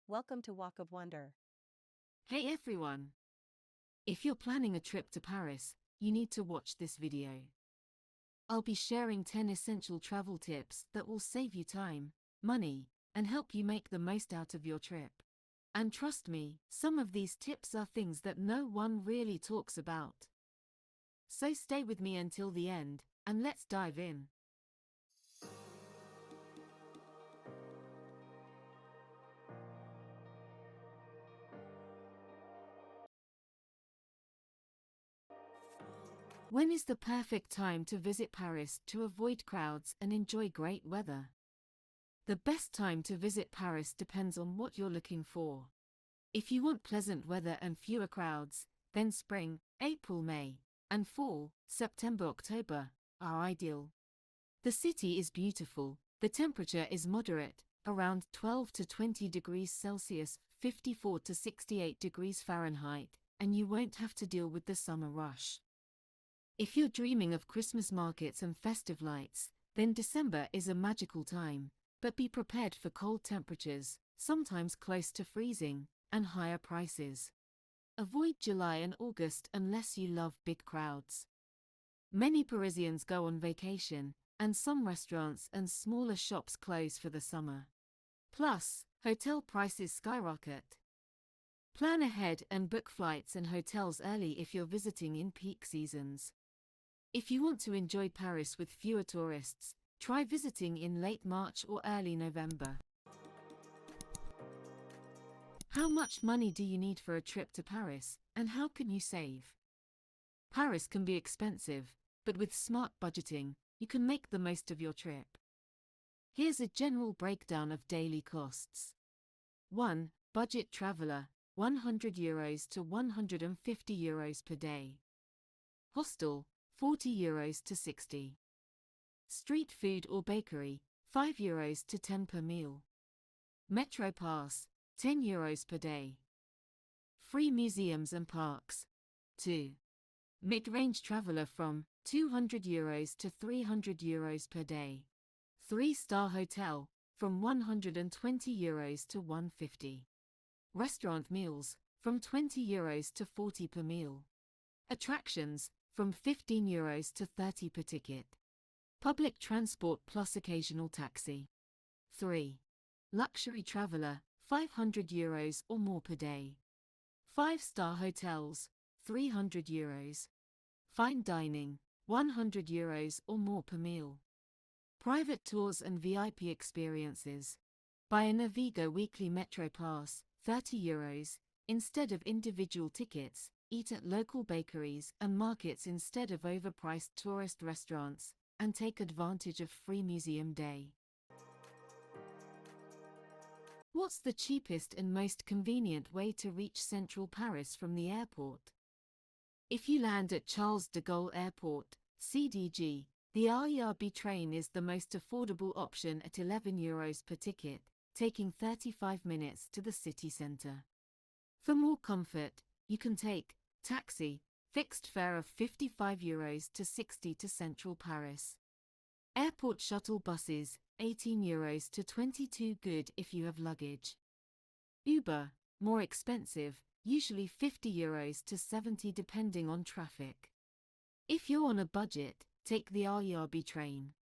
welcome to Walk of Wonder. Hey everyone! If you're planning a trip to Paris, you need to watch this video. I'll be sharing 10 essential travel tips that will save you time, money, and help you make the most out of your trip. And trust me, some of these tips are things that no one really talks about. So stay with me until the end, and let's dive in. When is the perfect time to visit Paris to avoid crowds and enjoy great weather? The best time to visit Paris depends on what you're looking for. If you want pleasant weather and fewer crowds, then spring, April, May, and fall, September, October, are ideal. The city is beautiful, the temperature is moderate, around 12 to 20 degrees Celsius, 54 to 68 degrees Fahrenheit, and you won't have to deal with the summer rush. If you're dreaming of Christmas markets and festive lights, then December is a magical time, but be prepared for cold temperatures, sometimes close to freezing, and higher prices. Avoid July and August unless you love big crowds. Many Parisians go on vacation, and some restaurants and smaller shops close for the summer. Plus, hotel prices skyrocket. Plan ahead and book flights and hotels early if you're visiting in peak seasons. If you want to enjoy Paris with fewer tourists, try visiting in late March or early November. How much money do you need for a trip to Paris, and how can you save? Paris can be expensive, but with smart budgeting, you can make the most of your trip. Here's a general breakdown of daily costs. 1. Budget traveler, €100 to €150 per day. Hostel, €40 to €60. Street food or bakery, €5 to €10 per meal. Metro pass, €10 per day. Free museums and parks. 2. Mid-range traveler from €200 to €300 per day. 3-star hotel, from €120 to €150. Restaurant meals, from €20 to €40 per meal. Attractions, from €15 to €30 per ticket. Public transport plus occasional taxi. 3. Luxury traveler, €500 or more per day. 5-star hotels, €300. Fine dining, €100 or more per meal. Private tours and VIP experiences. Buy a Navigo weekly Metro pass, €30, instead of individual tickets. Eat at local bakeries and markets instead of overpriced tourist restaurants, and take advantage of free museum day. What's the cheapest and most convenient way to reach central Paris from the airport? If you land at Charles de Gaulle Airport, CDG, the RERB train is the most affordable option at €11 per ticket, taking 35 minutes to the city center. For more comfort, you can take taxi, fixed fare of €55 to €60 to central Paris. Airport shuttle buses, €18 to €22, good if you have luggage. Uber, more expensive, usually €50 to €70 depending on traffic. If you're on a budget, take the RERB train.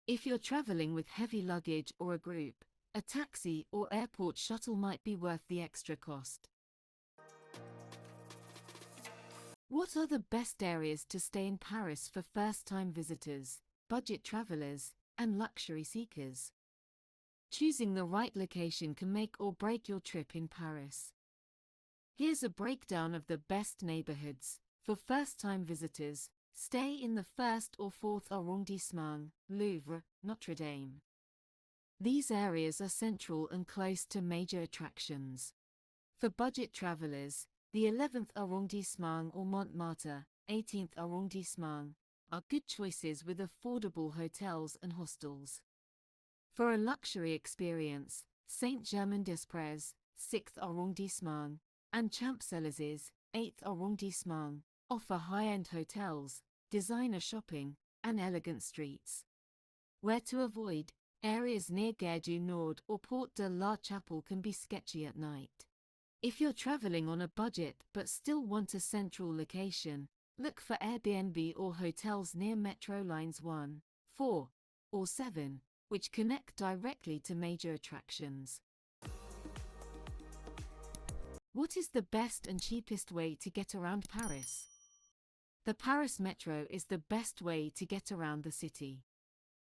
If you're traveling with heavy luggage or a group, a taxi or airport shuttle might be worth the extra cost. What are the best areas to stay in Paris for first-time visitors, budget travelers, and luxury seekers? Choosing the right location can make or break your trip in Paris. Here's a breakdown of the best neighborhoods. For first-time visitors, stay in the 1st or 4th arrondissement, Louvre, Notre Dame. These areas are central and close to major attractions. For budget travelers, the 11th arrondissement or Montmartre, 18th arrondissement, are good choices with affordable hotels and hostels. For a luxury experience, Saint-Germain-des-Prés, 6th arrondissement, and Champs-Élysées, 8th arrondissement, offer high-end hotels, designer shopping, and elegant streets. Where to avoid? Areas near Gare du Nord or Porte de la Chapelle can be sketchy at night. If you're traveling on a budget but still want a central location, look for Airbnb or hotels near metro lines 1, 4, or 7, which connect directly to major attractions. What is the best and cheapest way to get around Paris? The Paris Metro is the best way to get around the city.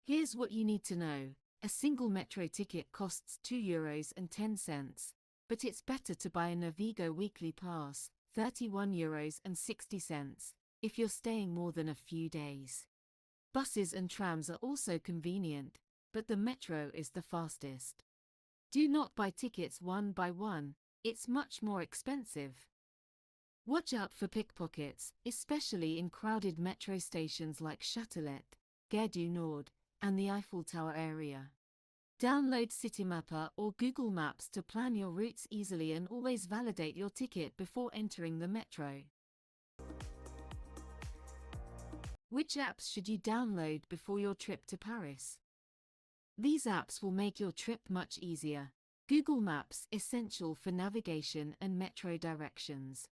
Here's what you need to know. A single metro ticket costs €2.10, but it's better to buy a Navigo weekly pass, €31.60, if you're staying more than a few days. Buses and trams are also convenient, but the metro is the fastest. Do not buy tickets one by one, it's much more expensive. Watch out for pickpockets, especially in crowded metro stations like Châtelet, Gare du Nord, and the Eiffel Tower area. Download Citymapper or Google Maps to plan your routes easily and always validate your ticket before entering the metro. Which apps should you download before your trip to Paris? These apps will make your trip much easier. Google Maps, essential for navigation and metro directions.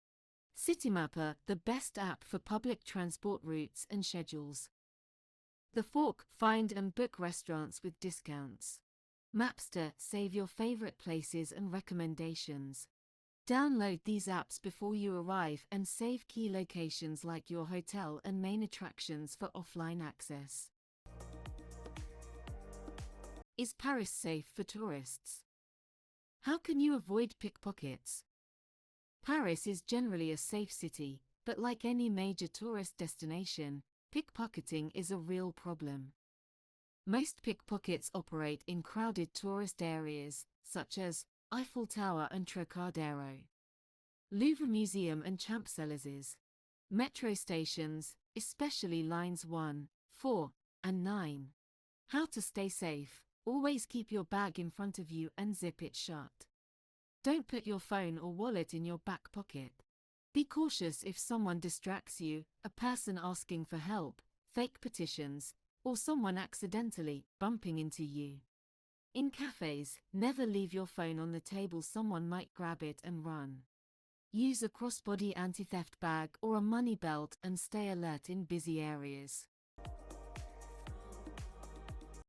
Citymapper, the best app for public transport routes and schedules. The Fork, find and book restaurants with discounts. Mapster, save your favorite places and recommendations. Download these apps before you arrive and save key locations like your hotel and main attractions for offline access. Is Paris safe for tourists? How can you avoid pickpockets? Paris is generally a safe city, but like any major tourist destination, pickpocketing is a real problem. Most pickpockets operate in crowded tourist areas, such as Eiffel Tower and Trocadero, Louvre Museum and Champs-Élysées, metro stations, especially lines 1, 4, and 9. How to stay safe: always keep your bag in front of you and zip it shut. Don't put your phone or wallet in your back pocket. Be cautious if someone distracts you, a person asking for help, fake petitions, or someone accidentally bumping into you. In cafes, never leave your phone on the table, someone might grab it and run. Use a crossbody anti-theft bag or a money belt and stay alert in busy areas.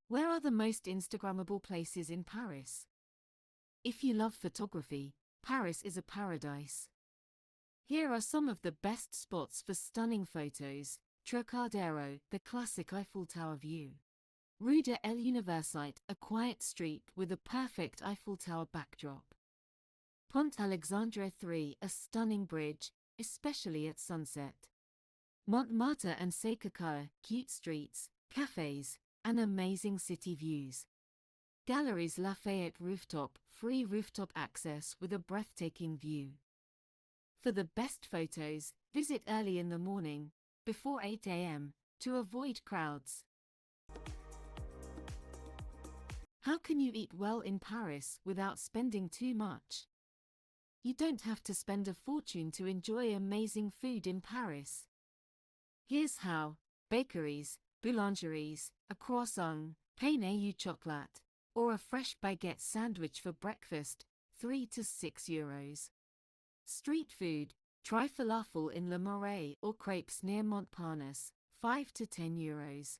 Where are the most Instagrammable places in Paris? If you love photography, Paris is a paradise. Here are some of the best spots for stunning photos. Trocadero, the classic Eiffel Tower view. Rue de l'Université, a quiet street with a perfect Eiffel Tower backdrop. Pont Alexandre 3, a stunning bridge, especially at sunset. Montmartre and Sacré-Cœur, cute streets, cafes, and amazing city views. Galeries Lafayette rooftop, free rooftop access with a breathtaking view. For the best photos, visit early in the morning, before 8 a.m., to avoid crowds. How can you eat well in Paris without spending too much? You don't have to spend a fortune to enjoy amazing food in Paris. Here's how: bakeries, boulangeries, a croissant, pain au chocolat, or a fresh baguette sandwich for breakfast, €3 to €6. Street food, try falafel in Le Marais or crepes near Montparnasse, €5 to €10.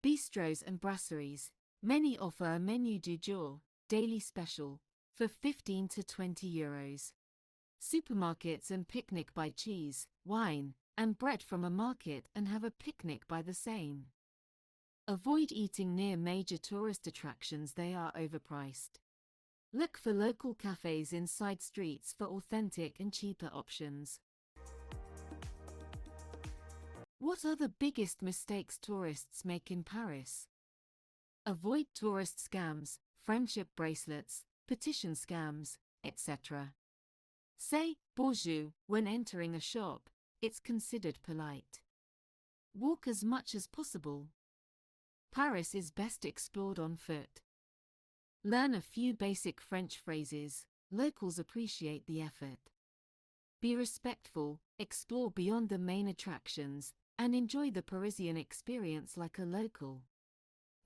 Bistros and brasseries, many offer a menu du jour, daily special, for €15 to €20. Supermarkets and picnic, buy cheese, wine, and bread from a market and have a picnic by the Seine. Avoid eating near major tourist attractions, they are overpriced. Look for local cafes in side streets for authentic and cheaper options. What are the biggest mistakes tourists make in Paris? Avoid tourist scams, friendship bracelets, petition scams, etc. Say bonjour when entering a shop, it's considered polite. Walk as much as possible. Paris is best explored on foot. Learn a few basic French phrases, locals appreciate the effort. Be respectful, explore beyond the main attractions, and enjoy the Parisian experience like a local.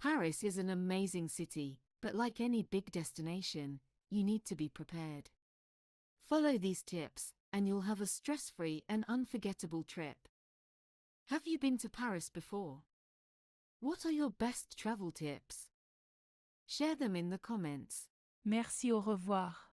Paris is an amazing city, but like any big destination, you need to be prepared. Follow these tips, and you'll have a stress-free and unforgettable trip. Have you been to Paris before? What are your best travel tips? Share them in the comments. Merci, au revoir.